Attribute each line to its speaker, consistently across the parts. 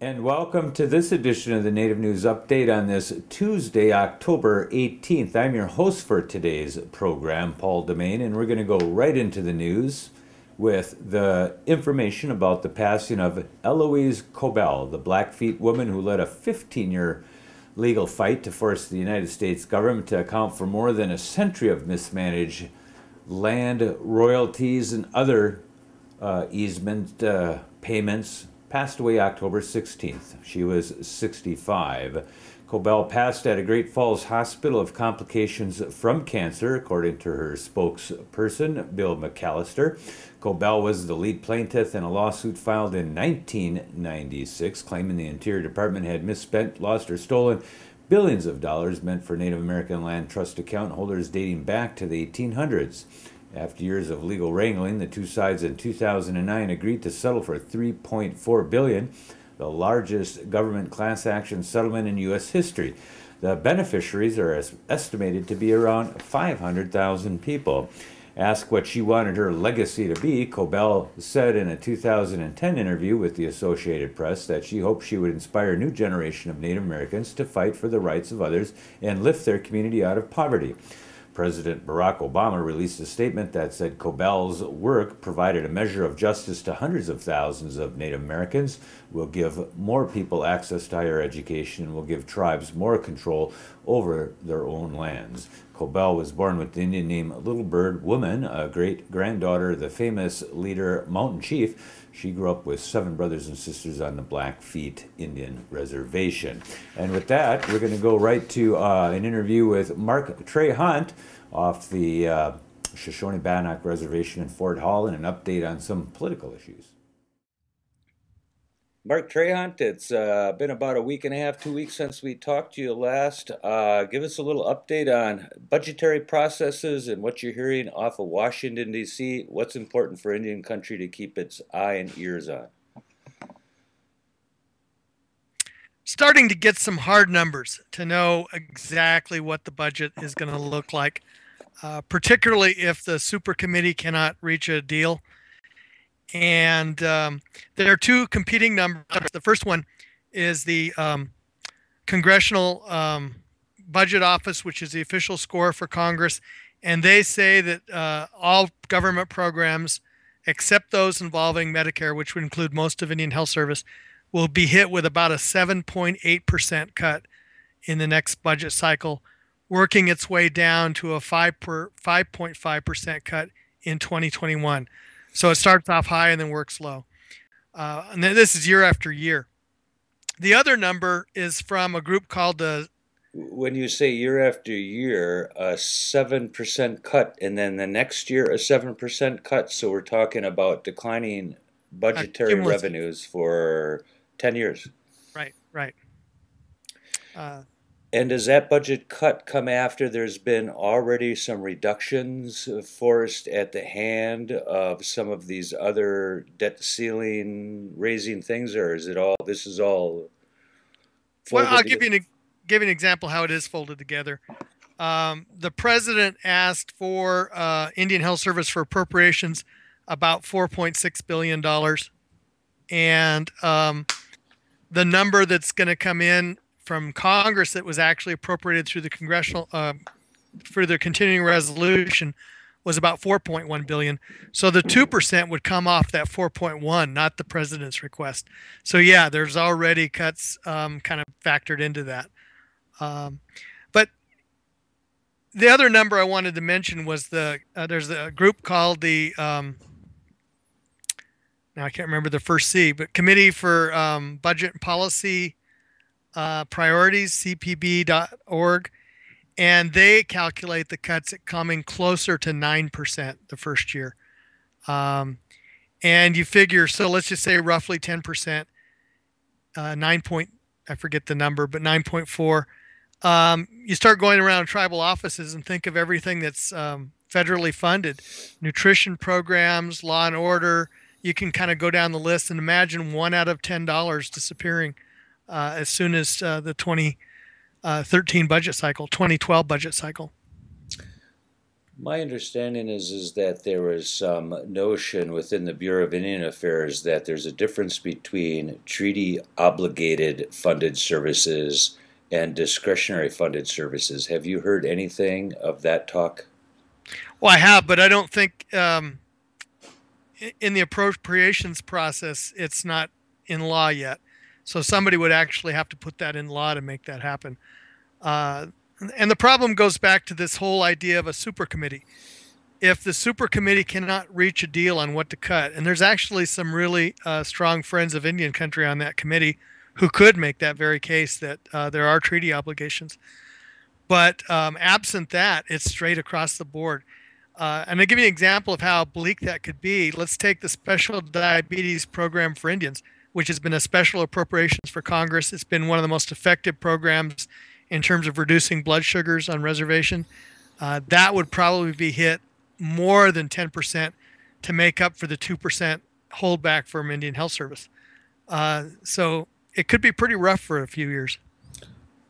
Speaker 1: And welcome to this edition of the Native News Update on this Tuesday, October 18th. I'm your host for today's program, Paul DeMain, and we're going to go right into the news with the information about the passing of Elouise Cobell, the Blackfeet woman who led a 15-year legal fight to force the United States government to account for more than a century of mismanaged land, royalties, and other easement payments. Passed away October 16th. She was 65. Cobell passed at a Great Falls Hospital of complications from cancer, according to her spokesperson, Bill McAllister. Cobell was the lead plaintiff in a lawsuit filed in 1996, claiming the Interior Department had misspent, lost, or stolen billions of dollars meant for Native American land trust account holders dating back to the 1800s. After years of legal wrangling, the two sides in 2009 agreed to settle for $3.4 billion, the largest government class action settlement in U.S. history. The beneficiaries are estimated to be around 500,000 people. Asked what she wanted her legacy to be, Cobell said in a 2010 interview with the Associated Press that she hoped she would inspire a new generation of Native Americans to fight for the rights of others and lift their community out of poverty. President Barack Obama released a statement that said Cobell's work provided a measure of justice to hundreds of thousands of Native Americans, will give more people access to higher education, and will give tribes more control over their own lands. Cobell was born with the Indian name Little Bird Woman, a great-granddaughter of the famous leader Mountain Chief. She grew up with 7 brothers and sisters on the Blackfeet Indian Reservation. And with that, we're going to go right to an interview with Mark Trahant off the Shoshone Bannock Reservation in Fort Hall and an update on some political issues. Mark Trahant, it's been about a week and a half, 2 weeks since we talked to you last. Give us a little update on budgetary processes and what you're hearing off of Washington, D.C. What's important for Indian country to keep its eye and ears on?
Speaker 2: Starting to get some hard numbers to know exactly what the budget is going to look like, particularly if the super committee cannot reach a deal. And there are two competing numbers. The first one is the Congressional Budget Office, which is the official score for Congress. And they say that all government programs, except those involving Medicare, which would include most of Indian Health Service, will be hit with about a 7.8% cut in the next budget cycle, working its way down to a 5.5% cut in 2021. So it starts off high and then works low. And then this is year after year. The other number is from a group called the...
Speaker 1: When you say year after year, a 7% cut, and then the next year a 7% cut, so we're talking about declining budgetary revenues for 10 years.
Speaker 2: Right, right.
Speaker 1: And does that budget cut come after there's been already some reductions forced at the hand of some of these other debt ceiling raising things, or is it all, this is all
Speaker 2: folded Well, I'll give you an example how it is folded together. The president asked for Indian Health Service for appropriations about $4.6 billion. And the number that's going to come in from Congress that was actually appropriated through the congressional for the continuing resolution was about 4.1 billion. So the 2% would come off that 4.1, not the president's request. So yeah, there's already cuts kind of factored into that. But the other number I wanted to mention was there's a group called the now I can't remember the first C, but Committee for Budget and Policy Priorities, cpb.org, and they calculate the cuts at coming closer to 9% the first year. And you figure, so let's just say roughly 10%, I forget the number, but 9.4. You start going around tribal offices and think of everything that's federally funded, nutrition programs, law and order. You can kind of go down the list and imagine $1 out of $10 disappearing as soon as the 2013 budget cycle, 2012 budget cycle.
Speaker 1: My understanding is that there was some notion within the Bureau of Indian Affairs that there's a difference between treaty obligated funded services and discretionary funded services. Have you heard anything of that talk?
Speaker 2: Well, I have, but I don't think in the appropriations process, it's not in law yet. So somebody would actually have to put that in law to make that happen. Uh, and the problem goes back to this whole idea of a super committee. If the super committee cannot reach a deal on what to cut, and there's actually some really strong friends of Indian country on that committee who could make that very case that there are treaty obligations. But absent that, it's straight across the board. And I'll give you an example of how bleak that could be. Let's take the Special Diabetes Program for Indians, which has been a special appropriations for Congress. It's been one of the most effective programs in terms of reducing blood sugars on reservation. That would probably be hit more than 10% to make up for the 2% holdback from Indian Health Service. So it could be pretty rough for a few years.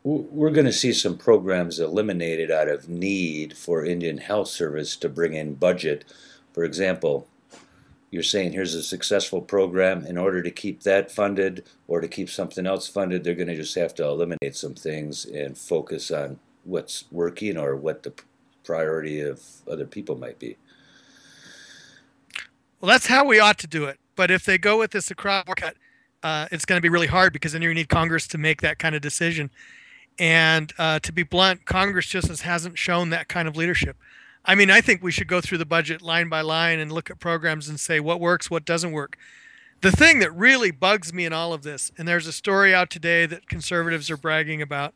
Speaker 1: We're going to see some programs eliminated out of need for Indian Health Service to bring in budget. For example, you're saying here's a successful program. In order to keep that funded or to keep something else funded, they're going to just have to eliminate some things and focus on what's working or what the priority of other people might be.
Speaker 2: Well, that's how we ought to do it. But if they go with this across cut, it's going to be really hard because then you need Congress to make that kind of decision. And to be blunt, Congress just hasn't shown that kind of leadership. I mean, I think we should go through the budget line by line and look at programs and say what works, what doesn't work. The thing that really bugs me in all of this, and there's a story out today that conservatives are bragging about,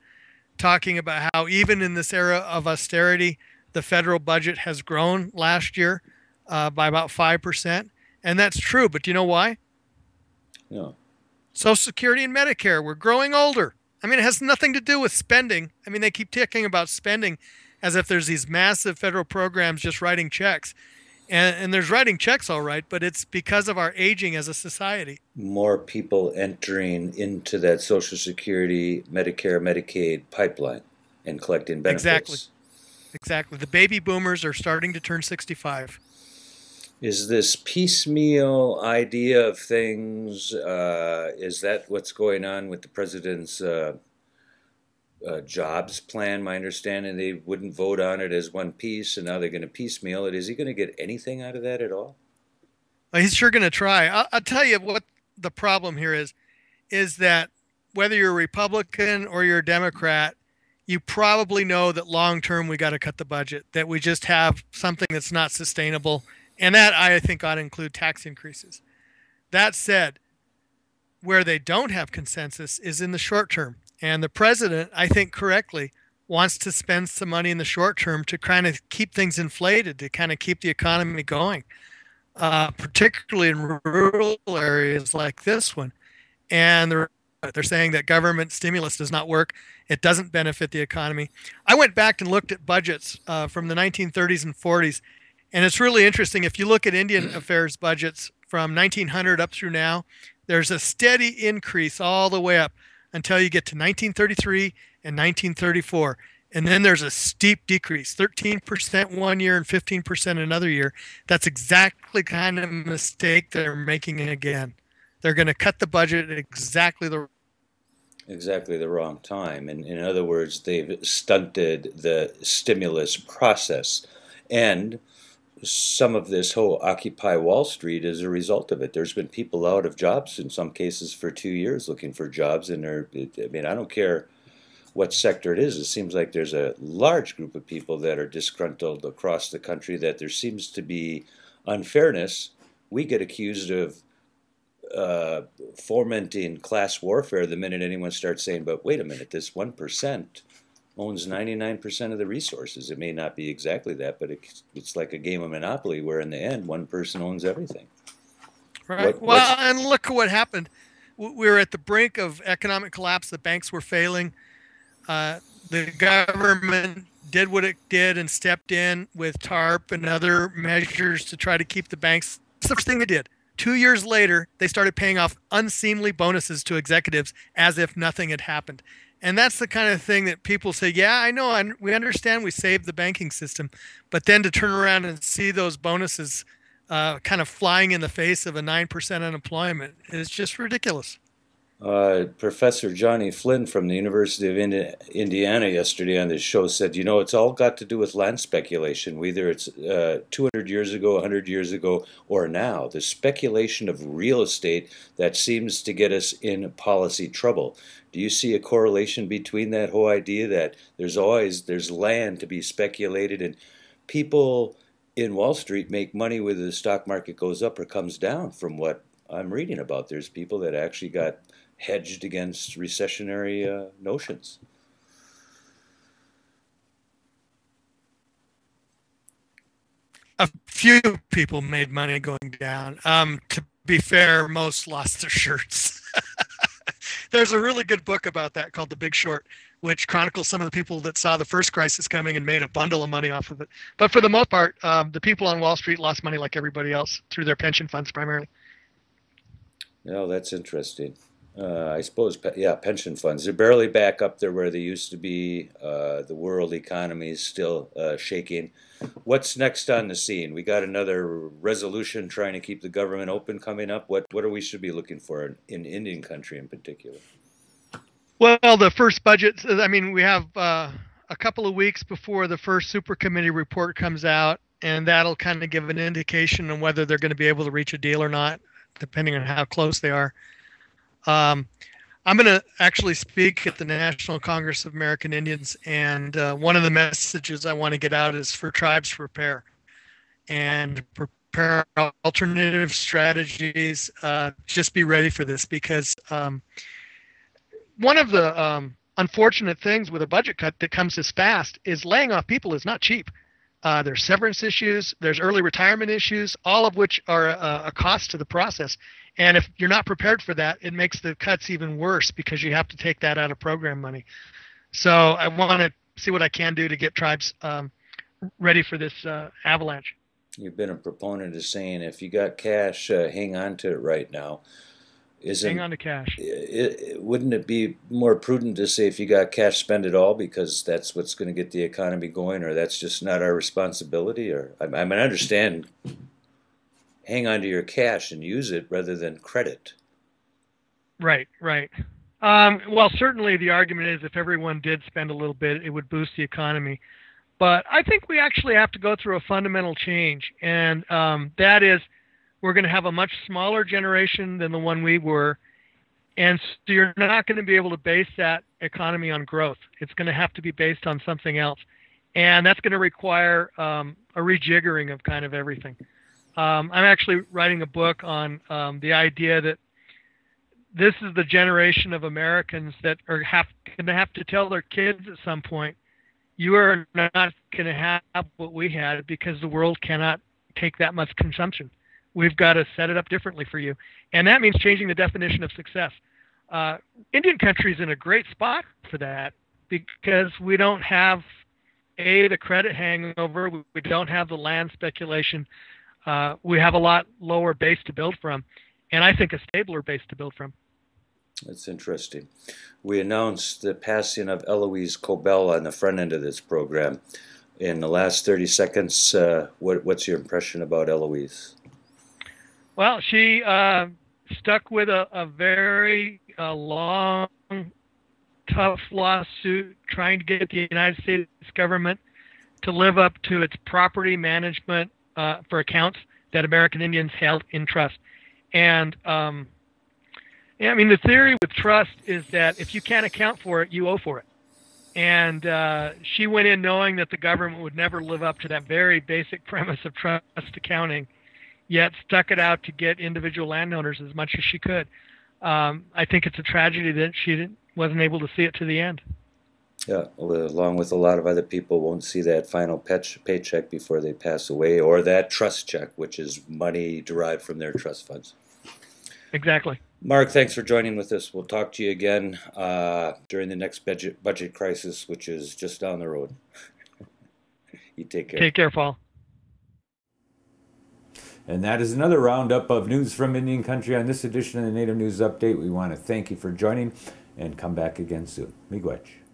Speaker 2: talking about how even in this era of austerity, the federal budget has grown last year by about 5%. And that's true. But do you know why?
Speaker 1: No.
Speaker 2: Social Security and Medicare, we're growing older. I mean, it has nothing to do with spending. I mean, they keep talking about spending as if there's these massive federal programs just writing checks. And there's writing checks, all right, but it's because of our aging as a society.
Speaker 1: More people entering into that Social Security, Medicare, Medicaid pipeline and collecting benefits.
Speaker 2: Exactly. The baby boomers are starting to turn 65.
Speaker 1: Is this piecemeal idea of things, is that what's going on with the president's jobs plan? My understanding, they wouldn't vote on it as one piece, and now they're going to piecemeal it. Is he going to get anything out of that at all?
Speaker 2: Well, he's sure going to try. I'll tell you what the problem here is that whether you're a Republican or you're a Democrat, you probably know that long term we got to cut the budget, that we just have something that's not sustainable. And that, I think, ought to include tax increases. That said, where they don't have consensus is in the short term. And the president, I think correctly, wants to spend some money in the short term to kind of keep things inflated, to kind of keep the economy going, particularly in rural areas like this one. And they're saying that government stimulus does not work. It doesn't benefit the economy. I went back and looked at budgets from the 1930s and 40s. And it's really interesting. If you look at Indian Affairs budgets from 1900 up through now, there's a steady increase all the way up until you get to 1933 and 1934. And then there's a steep decrease, 13% one year and 15% another year. That's exactly the kind of mistake they're making again. They're going to cut the budget at exactly the
Speaker 1: wrong time. And in other words, they've stunted the stimulus process. And some of this whole Occupy Wall Street is a result of it. There's been people out of jobs in some cases for 2 years looking for jobs. And I don't care what sector it is. It seems like there's a large group of people that are disgruntled across the country, that there seems to be unfairness. We get accused of fomenting class warfare the minute anyone starts saying, but wait a minute, this 1% owns 99% of the resources. It may not be exactly that, but it's like a game of Monopoly where in the end, one person owns everything.
Speaker 2: Right. And look at what happened. We were at the brink of economic collapse. The banks were failing. The government did what it did and stepped in with TARP and other measures to try to keep the banks. That's the first thing they did. 2 years later, they started paying off unseemly bonuses to executives as if nothing had happened. And that's the kind of thing that people say, yeah, I know, we understand we saved the banking system, but then to turn around and see those bonuses kind of flying in the face of a 9% unemployment is just ridiculous.
Speaker 1: Professor Johnny Flynn from the University of Indiana yesterday on this show said, you know, it's all got to do with land speculation, whether it's 200 years ago, 100 years ago, or now. The speculation of real estate that seems to get us in policy trouble. Do you see a correlation between that whole idea that there's land to be speculated, and people in Wall Street make money whether the stock market goes up or comes down? From what I'm reading about, there's people that actually got hedged against recessionary notions.
Speaker 2: A few people made money going down. To be fair, most lost their shirts. There's a really good book about that called The Big Short, which chronicles some of the people that saw the first crisis coming and made a bundle of money off of it. But for the most part, the people on Wall Street lost money like everybody else through their pension funds primarily.
Speaker 1: Yeah, that's interesting. I suppose, yeah, pension funds. They're barely back up there where they used to be. The world economy is still shaking. What's next on the scene? We got another resolution trying to keep the government open coming up. What are we should be looking for in Indian country in particular?
Speaker 2: Well, the first budget, I mean, we have a couple of weeks before the first super committee report comes out, and that'll kind of give an indication on whether they're going to be able to reach a deal or not, depending on how close they are. I'm going to actually speak at the National Congress of American Indians, and one of the messages I want to get out is for tribes to prepare and prepare alternative strategies. Just be ready for this, because one of the unfortunate things with a budget cut that comes this fast is laying off people is not cheap. There's severance issues, there's early retirement issues, all of which are a cost to the process. And if you're not prepared for that, it makes the cuts even worse because you have to take that out of program money. So I want to see what I can do to get tribes ready for this avalanche.
Speaker 1: You've been a proponent of saying if you got cash, hang on to it right now.
Speaker 2: Hang on to cash.
Speaker 1: Wouldn't it be more prudent to say if you got cash, spend it all, because that's what's going to get the economy going, or that's just not our responsibility? Or I mean, I understand hang on to your cash and use it rather than credit.
Speaker 2: Right. Well, certainly the argument is if everyone did spend a little bit, it would boost the economy. But I think we actually have to go through a fundamental change, and that is we're going to have a much smaller generation than the one we were, and so you're not going to be able to base that economy on growth. It's going to have to be based on something else, and that's going to require a rejiggering of kind of everything. I'm actually writing a book on the idea that this is the generation of Americans that are going to have to tell their kids at some point, you are not going to have what we had because the world cannot take that much consumption. We've got to set it up differently for you. And that means changing the definition of success. Indian country is in a great spot for that because we don't have, the credit hangover. We don't have the land speculation. We have a lot lower base to build from, and I think a stabler base to build from.
Speaker 1: That's interesting. We announced the passing of Elouise Cobell on the front end of this program. In the last 30 seconds, what's your impression about Elouise?
Speaker 2: Well, she stuck with a very long, tough lawsuit trying to get the United States government to live up to its property management for accounts that American Indians held in trust. And I mean, the theory with trust is that if you can't account for it, you owe for it. And she went in knowing that the government would never live up to that very basic premise of trust accounting, yet stuck it out to get individual landowners as much as she could. I think it's a tragedy that she wasn't able to see it to the end.
Speaker 1: Yeah, along with a lot of other people won't see that final paycheck before they pass away, or that trust check, which is money derived from their trust funds.
Speaker 2: Exactly.
Speaker 1: Mark, thanks for joining with us. We'll talk to you again during the next budget crisis, which is just down the road. You take care.
Speaker 2: Take care, Paul.
Speaker 1: And that is another roundup of news from Indian country on this edition of the Native News Update. We want to thank you for joining. and come back again soon. Miigwech.